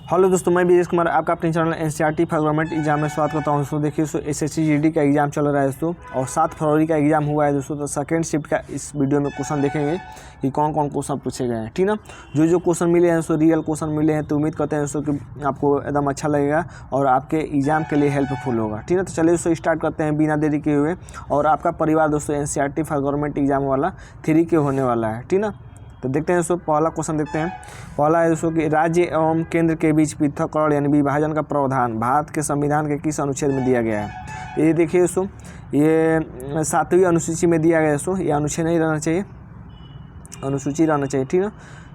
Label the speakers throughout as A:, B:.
A: Hello दोस्तों, मैं BS Kumar आपका अपने channel NCERT for government exam में स्वागत करता हूं। दोस्तों देखिए एसएससी जीडी का एग्जाम चल रहा है दोस्तों, और 7 फरवरी का एग्जाम हुआ है दोस्तों। तो सेकंड शिफ्ट का इस वीडियो में क्वेश्चन देखेंगे कि कौन कौन क्वेश्चन पूछे गए हैं, ठीक ना। जो क्वेश्चन मिले हैं दोस्तों रियल क्वेश्चन मिले हैं, तो उम्मीद करते हैं दोस्तों कि आपको एकदम अच्छा लगेगा और आपके एग्जाम के लिए हेल्पफुल होगा, ठीक है। तो चलिए दोस्तों स्टार्ट करते हैं बिना देरी किए हुए। और आपका परिवार दोस्तों एनसीईआरटी फॉर गवर्नमेंट एग्जाम वाला 3 के होने वाला है, ठीक ना। तो देखते हैं दोस्तों पहला क्वेश्चन देखते हैं। पहला है दोस्तों कि राज्य एवं केंद्र के बीच पृथक्करण यानी विभाजन का प्रावधान भारत के संविधान के किस अनुच्छेद में दिया गया है। ये देखिए दोस्तों, ये 7वीं अनुसूची में दिया गया है दोस्तों। ये अनुच्छेद नहीं रहना चाहिए, अनुसूची रहना चाहिए, ठीक ना।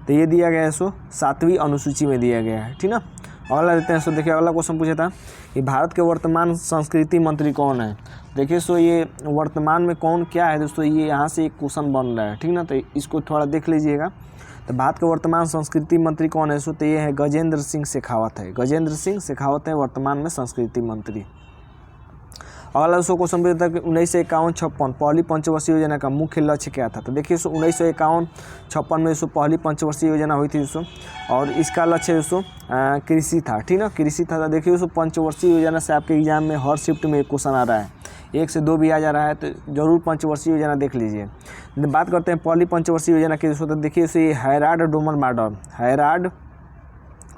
A: तो ये दिया गया है दोस्तों 7वीं अनुसूची में दिया गया है, ठीक ना। अगला देते हैं दोस्तों, देखिए अगला क्वेश्चन पूछा था कि भारत के वर्तमान संस्कृति मंत्री कौन है। देखिए सो ये वर्तमान में कौन क्या है दोस्तों, ये यहाँ से एक क्वेश्चन बन रहा है, ठीक ना। तो इसको थोड़ा देख लीजिएगा। तो भारत के वर्तमान संस्कृति मंत्री कौन है सो, तो ये है गजेंद्र सिंह शेखावत है। गजेंद्र सिंह शेखावत है वर्तमान में संस्कृति मंत्री। अगला दोस्तों क्वेश्चन पूछा था कि 1951-56 पहली पंचवर्षीय योजना का मुख्य लक्ष्य क्या था। तो देखिए 1951-56 में दोस्तों पहली पंचवर्षीय योजना हुई थी दोस्तों, और इसका लक्ष्य दोस्तों कृषि था, ठीक ना, कृषि था। तो देखिए दोस्तों पंचवर्षीय योजना से आपके एग्जाम में हर शिफ्ट में एक क्वेश्चन आ रहा है, 1 से 2 भी आ जा रहा है, तो जरूर पंचवर्षीय योजना देख लीजिए। बात करते हैं पहली पंचवर्षीय योजना की दोस्तों। तो देखिए दोस्तों ये Herald Domar model, Herald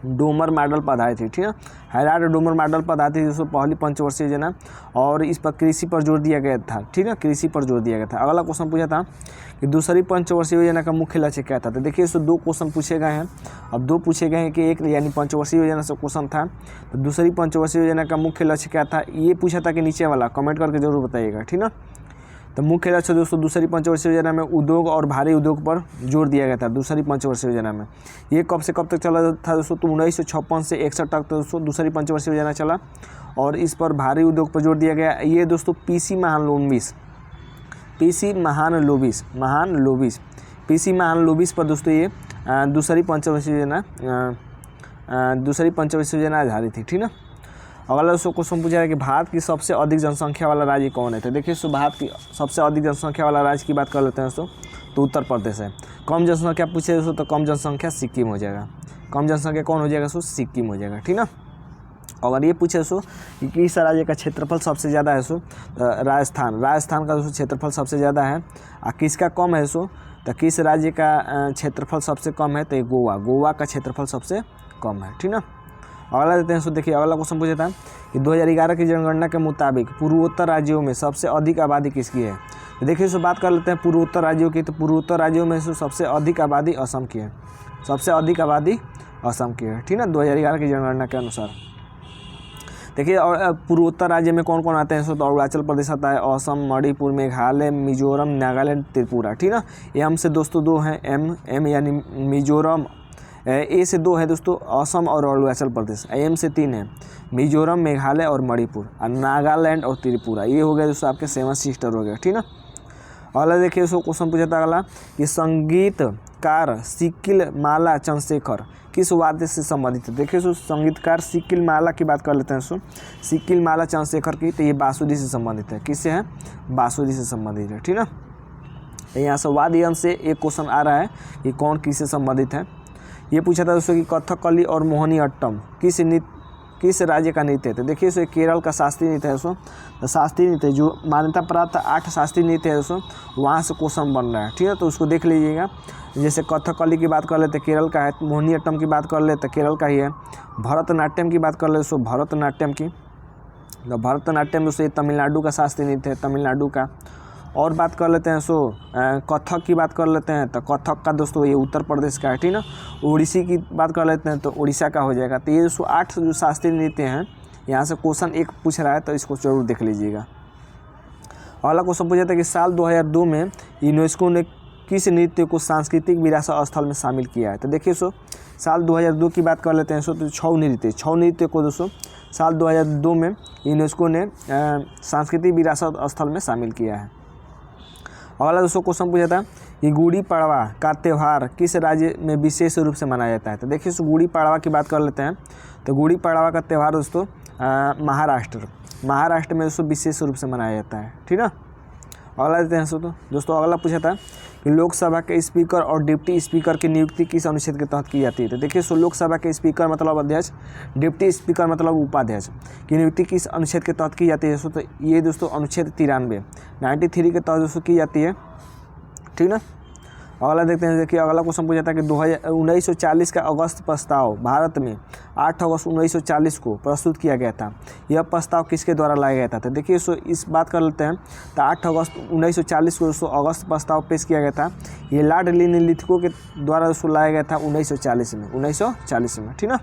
A: Domar model पर आधारित थी, ठीक है। हैराल्ड डोमर मॉडल पर आधारित थी दोस्तों पहली पंचवर्षीय योजना, और इस पर कृषि पर जोर दिया गया था, ठीक है, कृषि पर जोर दिया गया था। अगला क्वेश्चन पूछा था कि दूसरी पंचवर्षीय योजना का मुख्य लक्ष्य क्या था। तो देखिए दोस्तों 2 क्वेश्चन पूछे गए हैं। अब 2 पूछे गए हैं कि एक यानी पंचवर्षीय योजना से क्वेश्चन था, तो दूसरी पंचवर्षीय योजना का मुख्य लक्ष्य क्या था ये पूछा था कि नीचे वाला कमेंट करके जरूर बताइएगा, ठीक ना। तो मुख्य लक्ष्य दोस्तों दूसरी पंचवर्षीय योजना में उद्योग और भारी उद्योग पर जोर दिया गया था। दूसरी पंचवर्षीय योजना में ये कब से कब तक चला था दोस्तों, तो 1956 से 61 तक तो दोस्तों दूसरी पंचवर्षीय योजना चला, और इस पर भारी उद्योग पर जोर दिया गया। ये दोस्तों पीसी महालनोबिस पर दोस्तों ये दूसरी पंचवर्षीय योजना आधारित थी, ठीक ना। अगला दोस्तों क्वेश्चन पूछा है कि भारत की सबसे अधिक जनसंख्या वाला राज्य कौन है। तो देखिए दोस्तों भारत की सबसे अधिक जनसंख्या वाला राज्य की बात कर लेते हैं दोस्तों, तो उत्तर प्रदेश है। कम जनसंख्या पूछे दोस्तों, तो कम जनसंख्या सिक्किम हो जाएगा। कम जनसंख्या कौन हो जाएगा दोस्तों, सिक्किम हो जाएगा, ठीक ना। अगर ये पूछे दोस्तों कि किस राज्य का क्षेत्रफल सबसे ज़्यादा है दोस्तों, राजस्थान का दोस्तों क्षेत्रफल सबसे ज़्यादा है। और किसका कम है दोस्तों, तो किस राज्य का क्षेत्रफल सबसे कम है, तो गोवा का क्षेत्रफल सबसे कम है, ठीक ना। अगला देते हैं दोस्तों, देखिए अगला क्वेश्चन पूछा था कि 2011 की जनगणना के मुताबिक पूर्वोत्तर राज्यों में सबसे अधिक आबादी किसकी है। तो देखिए दोस्तों बात कर लेते हैं पूर्वोत्तर राज्यों की। तो पूर्वोत्तर राज्यों में सबसे अधिक आबादी असम की है, सबसे अधिक आबादी असम की है, ठीक ना, 2011 की जनगणना के अनुसार। देखिए और पूर्वोत्तर राज्य में कौन कौन आते हैं, तो अरुणाचल प्रदेश आता है, असम, मणिपुर, मेघालय, मिजोरम, नागालैंड, त्रिपुरा, ठीक ना। एम से दोस्तों 2 हैं, एम यानी मिजोरम। ए से 2 है दोस्तों असम और अरुणाचल प्रदेश। एम से 3 है मिजोरम, मेघालय और मणिपुर, और नागालैंड और त्रिपुरा। ये हो गया दोस्तों आपके 7 सिस्टर हो गया, ठीक ना। अगला देखिए दोस्तों क्वेश्चन पूछा था अगला कि संगीतकार सिक्किल माला चंद्रशेखर किस वाद्य से संबंधित है। देखिए दोस्तों संगीतकार सिक्किल माला की बात कर लेते हैं दोस्तों, सिक्किल माला चंद्रशेखर की, तो ये बांसुरी से संबंधित है। किससे है, बांसुरी से संबंधित है, ठीक ना। तो यहाँ से वाद्य यंत्र से एक क्वेश्चन आ रहा है कि कौन किससे संबंधित है। ये पूछा था दोस्तों कि कथकली और मोहिनीअट्टम किस राज्य का नृत्य है। तो देखिए दोस्तों केरल का शास्त्रीय नृत्य है दोस्तों। तो शास्त्रीय नृत्य जो मान्यता प्राप्त 8 शास्त्रीय नृत्य है दोस्तों, वहाँ से क्वेश्चन बन रहा है, ठीक है। तो उसको देख लीजिएगा। जैसे कथकली की बात कर लेते केरल का है, मोहिनीअट्टम की बात कर लेते केरल का ही है, भरतनाट्यम की बात कर ले दोस्तों भरतनाट्यम की, तो भरतनाट्यम दोस्तों ये तमिलनाडु का शास्त्रीय नृत्य है, तमिलनाडु का। और बात कर लेते हैं कथक की बात कर लेते हैं, तो कथक का दोस्तों ये उत्तर प्रदेश का है, ठीक ना। ओडिसी की बात कर लेते हैं तो उड़ीसा का हो जाएगा। तो ये दोस्तों 8 जो शास्त्रीय नृत्य हैं, यहाँ से क्वेश्चन एक पूछ रहा है, तो इसको जरूर देख लीजिएगा। अगला क्वेश्चन पूछा था कि साल 2002 में यूनेस्को ने किस नृत्य को सांस्कृतिक विरासत स्थल में शामिल किया है। तो देखिए साल 2002 की बात कर लेते हैं तो छऊ नृत्य को दोस्तों साल 2002 में यूनेस्को ने सांस्कृतिक विरासत स्थल में शामिल किया है। अगला दोस्तों क्वेश्चन पूछा था कि गुड़ी पड़वा का त्यौहार किस राज्य में विशेष रूप से मनाया जाता है। तो देखिए गुड़ी पड़वा की बात कर लेते हैं, तो गुड़ी पड़वा का त्यौहार दोस्तों महाराष्ट्र में दोस्तों विशेष रूप से मनाया जाता है, ठीक ना। अगला देते हैं दोस्तों अगला पूछा था कि लोकसभा के स्पीकर और डिप्टी स्पीकर की नियुक्ति किस अनुच्छेद के तहत की जाती है। तो देखिए लोकसभा के स्पीकर मतलब अध्यक्ष, डिप्टी स्पीकर मतलब उपाध्यक्ष की नियुक्ति किस अनुच्छेद के तहत की जाती है दोस्तों। तो ये दोस्तों अनुच्छेद 93 के तहत दोस्तों की जाती है, ठीक ना। अगला देखते हैं, देखिए अगला क्वेश्चन पूछा था कि 1940 का अगस्त प्रस्ताव भारत में 8 अगस्त 1940 को प्रस्तुत किया गया था। यह प्रस्ताव किसके द्वारा लाया गया था। तो देखिए इस बात कर लेते हैं। तो 8 अगस्त 1940 को दोस्तों अगस्त प्रस्ताव पेश किया गया था। ये लॉर्ड लिथगो के द्वारा दोस्तों लाया गया था 1940 में, ठीक ना।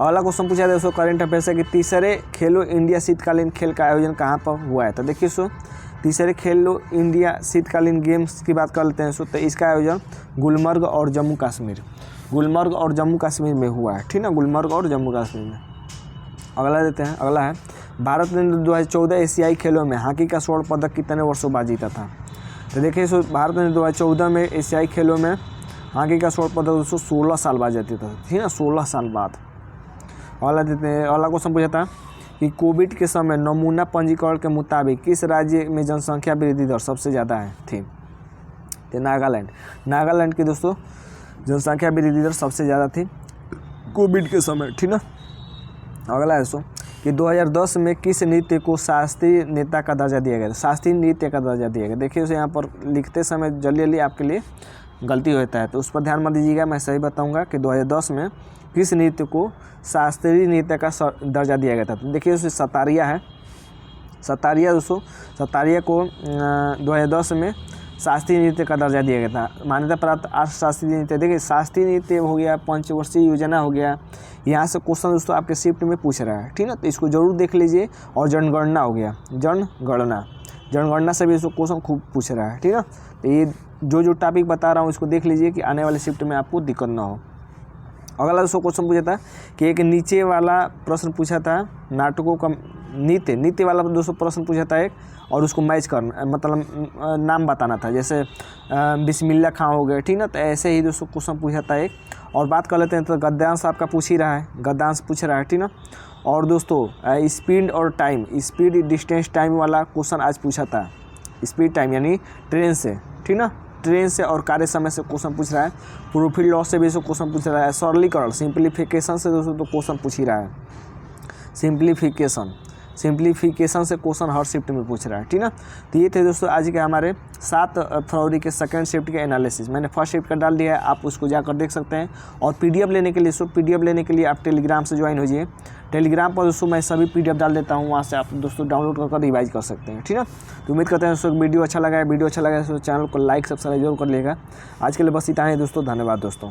A: अगला क्वेश्चन पूछा था दोस्तों करेंट अफेयर से कि तीसरे खेलो इंडिया शीतकालीन खेल का आयोजन कहाँ पर हुआ है। तो देखिए तीसरे खेलो इंडिया शीतकालीन गेम्स की बात कर लेते हैं तो इसका आयोजन गुलमर्ग और जम्मू कश्मीर में हुआ है, ठीक ना, गुलमर्ग और जम्मू कश्मीर में। अगला देते हैं, अगला है भारत ने 2014 एशियाई खेलों में हॉकी का स्वर्ण पदक कितने वर्षों बाद जीता था। तो देखिए भारत ने 2014 में एशियाई खेलों में हॉकी का स्वर्ण पदक दोस्तों 16 साल बाद जीता था, ठीक ना, 16 साल बाद। अगला देते हैं, अगला क्वेश्चन पूछा था कि कोविड के समय नमूना पंजीकरण के मुताबिक किस राज्य में जनसंख्या वृद्धि दर सबसे ज़्यादा है थी। तो नागालैंड की दोस्तों जनसंख्या वृद्धि दर सबसे ज़्यादा थी कोविड के समय, ठीक ना। अगला है दोस्तों कि 2010 में किस नृत्य को शास्त्रीय नेता का दर्जा दिया गया। शास्त्रीय नृत्य का दर्जा दिया गया। देखिए यहाँ पर लिखते समय जल्दी आपके लिए गलती होता है, तो उस पर ध्यान मत दीजिएगा। मैं सही बताऊँगा कि 2010 में किस नृत्य को शास्त्रीय नृत्य का दर्जा दिया गया था। तो देखिए सतारिया है, सतारिया दोस्तों, सतारिया को 2010 में शास्त्रीय नृत्य का दर्जा दिया गया था। मान्यता प्राप्त 8 शास्त्रीय नृत्य। देखिए शास्त्रीय नृत्य हो गया, पंचवर्षीय योजना हो गया। यहाँ से क्वेश्चन दोस्तों आपके शिफ्ट में पूछ रहा है, ठीक ना, तो इसको जरूर देख लीजिए। और जनगणना हो गया, जनगणना से भी इसको क्वेश्चन खूब पूछ रहा है, ठीक ना। तो ये जो टॉपिक बता रहा हूँ इसको देख लीजिए कि आने वाले शिफ्ट में आपको दिक्कत ना हो। अगला दोस्तों क्वेश्चन पूछा था कि एक नीचे वाला प्रश्न पूछा था नाटकों का नीति वाला दोस्तों प्रश्न पूछा था एक, और उसको मैच करना मतलब नाम बताना था। जैसे बिस्मिल्लाह खां हो गए, ठीक ना। तो ऐसे ही दोस्तों क्वेश्चन पूछा था एक। और बात कर लेते हैं तो गद्यांश आपका पूछ ही रहा है, गद्यांश पूछ रहा है, ठीक ना। और दोस्तों स्पीड और टाइम, स्पीड डिस्टेंस टाइम वाला क्वेश्चन आज पूछा था। स्पीड टाइम यानी ट्रेन से, ठीक ना, ट्रेन से और कार्य समय से क्वेश्चन पूछ रहा है। प्रोफिट लॉस से भी इसको क्वेश्चन पूछ रहा है। सरलीकरण सिंप्लीफिकेशन से दोस्तों तो क्वेश्चन पूछ ही रहा है। सिंप्लीफिकेशन से क्वेश्चन हर शिफ्ट में पूछ रहा है, ठीक ना। तो ये थे दोस्तों आज के हमारे 7 फरवरी के सेकंड शिफ्ट के एनालिसिस। मैंने फर्स्ट शिफ्ट का डाल दिया है, आप उसको जाकर देख सकते हैं। और पीडीएफ लेने के लिए आप टेलीग्राम से ज्वाइन होइए। टेलीग्राम पर दोस्तों मैं सभी पीडीएफ डाल देता हूँ, वहाँ से आप दोस्तों डाउनलोड कर रिवाइज कर सकते हैं, ठीक है। तो उम्मीद करते हैं दोस्तों वीडियो अच्छा लगा है तो चैनल को लाइक सब्सक्राइब जरूर कर लेगा। आज के लिए बस इतना ही दोस्तों, धन्यवाद दोस्तों।